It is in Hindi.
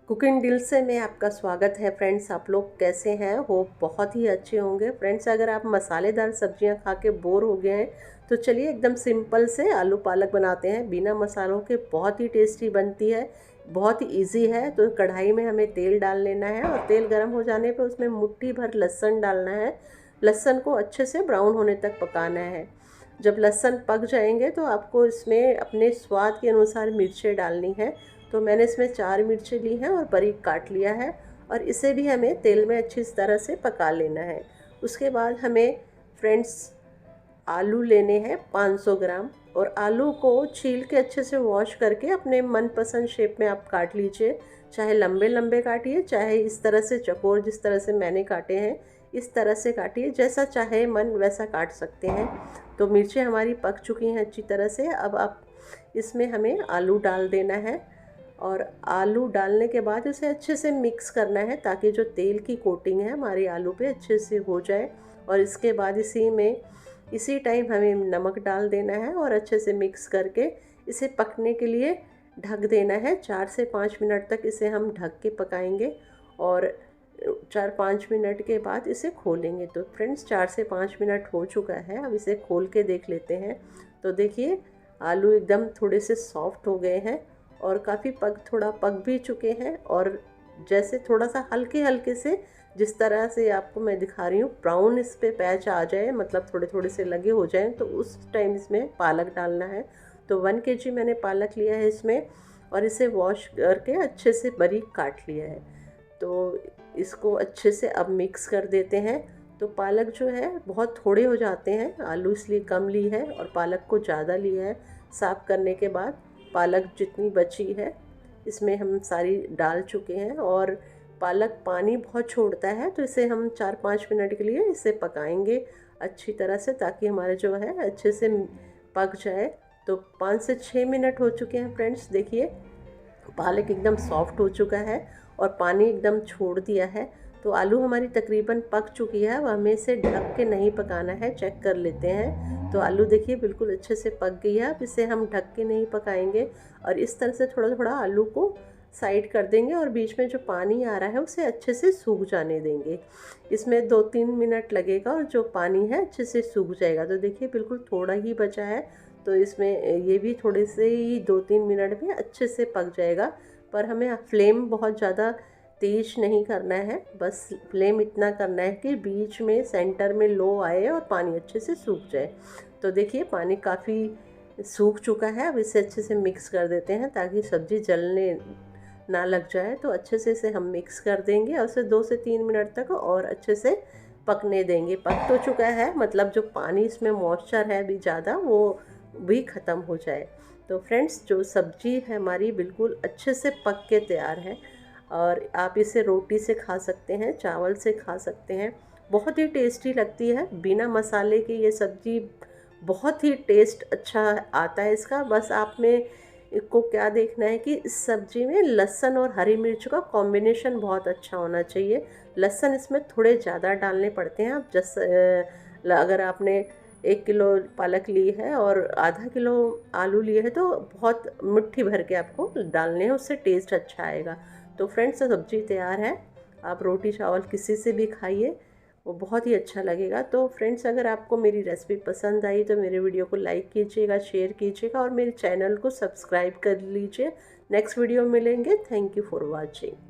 कुकिंग दिल से में आपका स्वागत है फ्रेंड्स। आप लोग कैसे हैं? होप बहुत ही अच्छे होंगे फ्रेंड्स। अगर आप मसालेदार सब्जियां खा के बोर हो गए हैं तो चलिए एकदम सिंपल से आलू पालक बनाते हैं बिना मसालों के। बहुत ही टेस्टी बनती है, बहुत ही इजी है। तो कढ़ाई में हमें तेल डाल लेना है और तेल गर्म हो जाने पर उसमें मुट्ठी भर लहसुन डालना है। लहसुन को अच्छे से ब्राउन होने तक पकाना है। जब लहसुन पक जाएंगे तो आपको इसमें अपने स्वाद के अनुसार मिर्चें डालनी है। तो मैंने इसमें 4 मिर्चें ली हैं और बारीक काट लिया है और इसे भी हमें तेल में अच्छी तरह से पका लेना है। उसके बाद हमें फ्रेंड्स आलू लेने हैं 500 ग्राम और आलू को छील के अच्छे से वॉश करके अपने मनपसंद शेप में आप काट लीजिए। चाहे लंबे लंबे काटिए, चाहे इस तरह से चौकोर जिस तरह से मैंने काटे हैं इस तरह से काटिए, जैसा चाहे मन वैसा काट सकते हैं। तो मिर्चें हमारी पक चुकी हैं अच्छी तरह से। अब आप इसमें हमें आलू डाल देना है और आलू डालने के बाद उसे अच्छे से मिक्स करना है ताकि जो तेल की कोटिंग है हमारे आलू पे अच्छे से हो जाए। और इसके बाद इसी टाइम हमें नमक डाल देना है और अच्छे से मिक्स करके इसे पकने के लिए ढक देना है। 4 से 5 मिनट तक इसे हम ढक के पकाएंगे और 4-5 मिनट के बाद इसे खोलेंगे। तो फ्रेंड्स 4 से 5 मिनट हो चुका है, अब इसे खोल के देख लेते हैं। तो देखिए आलू एकदम थोड़े से सॉफ्ट हो गए हैं और काफ़ी थोड़ा पक भी चुके हैं। और जैसे थोड़ा सा हल्के हल्के से जिस तरह से आपको मैं दिखा रही हूँ ब्राउन इस पे पैच आ जाए, मतलब थोड़े थोड़े से लगे हो जाएं, तो उस टाइम इसमें पालक डालना है। तो 1 केजी मैंने पालक लिया है इसमें और इसे वॉश करके अच्छे से बारीक काट लिया है। तो इसको अच्छे से अब मिक्स कर देते हैं। तो पालक जो है बहुत थोड़े हो जाते हैं, आलू इसलिए कम ली है और पालक को ज़्यादा लिया है। साफ़ करने के बाद पालक जितनी बची है इसमें हम सारी डाल चुके हैं और पालक पानी बहुत छोड़ता है, तो इसे हम 4-5 मिनट के लिए इसे पकाएंगे अच्छी तरह से ताकि हमारे जो है अच्छे से पक जाए। तो 5 से 6 मिनट हो चुके हैं फ्रेंड्स। देखिए पालक एकदम सॉफ्ट हो चुका है और पानी एकदम छोड़ दिया है। तो आलू हमारी तकरीबन पक चुकी है। अब हमें इसे ढक के नहीं पकाना है, चेक कर लेते हैं। तो आलू देखिए बिल्कुल अच्छे से पक गई है। अब इसे हम ढक के नहीं पकाएंगे और इस तरह से थोड़ा थोड़ा आलू को साइड कर देंगे और बीच में जो पानी आ रहा है उसे अच्छे से सूख जाने देंगे। इसमें 2-3 मिनट लगेगा और जो पानी है अच्छे से सूख जाएगा। तो देखिए बिल्कुल थोड़ा ही बचा है, तो इसमें ये भी थोड़े से ही 2-3 मिनट में अच्छे से पक जाएगा। पर हमें फ्लेम बहुत ज़्यादा तेज नहीं करना है, बस फ्लेम इतना करना है कि बीच में सेंटर में लो आए और पानी अच्छे से सूख जाए। तो देखिए पानी काफ़ी सूख चुका है। अब इसे अच्छे से मिक्स कर देते हैं ताकि सब्ज़ी जलने ना लग जाए। तो अच्छे से इसे हम मिक्स कर देंगे और इसे 2 से 3 मिनट तक और अच्छे से पकने देंगे। पक तो चुका है, मतलब जो पानी इसमें मॉइस्चर है अभी ज़्यादा वो भी ख़त्म हो जाए। तो फ्रेंड्स जो सब्ज़ी है हमारी बिल्कुल अच्छे से पक के तैयार है और आप इसे रोटी से खा सकते हैं, चावल से खा सकते हैं। बहुत ही टेस्टी लगती है बिना मसाले की ये सब्ज़ी। बहुत ही टेस्ट अच्छा आता है इसका। बस आप में को क्या देखना है कि इस सब्ज़ी में लहसुन और हरी मिर्च का कॉम्बिनेशन बहुत अच्छा होना चाहिए। लहसुन इसमें थोड़े ज़्यादा डालने पड़ते हैं। आप अगर आपने 1 किलो पालक ली है और आधा किलो आलू लिए हैं तो बहुत मुट्ठी भर के आपको डालने हैं, उससे टेस्ट अच्छा आएगा। तो फ्रेंड्स सब्ज़ी तैयार है, आप रोटी चावल किसी से भी खाइए, वो बहुत ही अच्छा लगेगा। तो फ्रेंड्स अगर आपको मेरी रेसिपी पसंद आई तो मेरे वीडियो को लाइक कीजिएगा, शेयर कीजिएगा और मेरे चैनल को सब्सक्राइब कर लीजिए। नेक्स्ट वीडियो मिलेंगे। Thank you for watching.